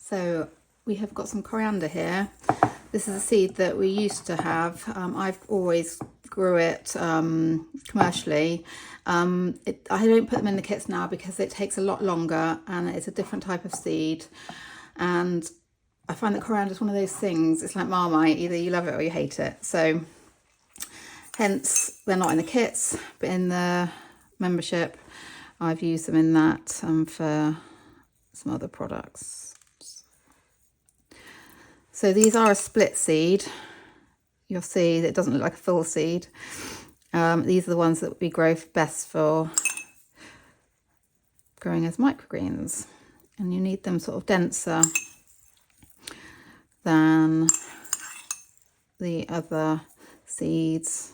So we have got some coriander here. This is a seed that we used to have. I've always grew it commercially. I don't put them in the kits now because it takes a lot longer and it's a different type of seed. And I find that coriander is one of those things, it's like Marmite, either you love it or you hate it. So hence they're not in the kits, but in the membership I've used them in that for some other products. So these are a split seed. You'll see that it doesn't look like a full seed. These are the ones that we grow best for growing as microgreens, and you need them sort of denser than the other seeds.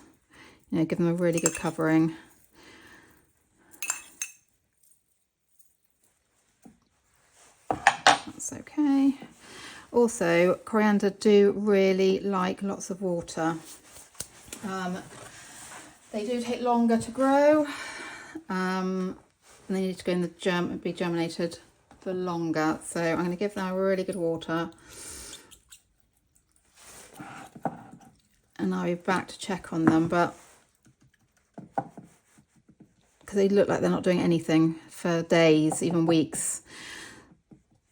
You know, give them a really good covering. That's okay. Also, coriander do really like lots of water. They do take longer to grow, and they need to go in the be germinated for longer. So I'm going to give them a really good water, and I'll be back to check on them. But because they look like they're not doing anything for days, even weeks,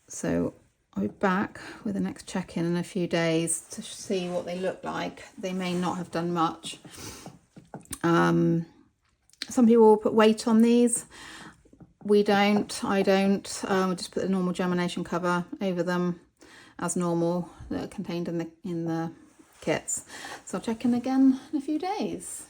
so I'll be back with the next check-in in a few days to see what they look like. They may not have done much. Some people will put weight on these. We don't. I don't. We just put the normal germination cover over them as normal that are contained in the kits. So I'll check in again in a few days.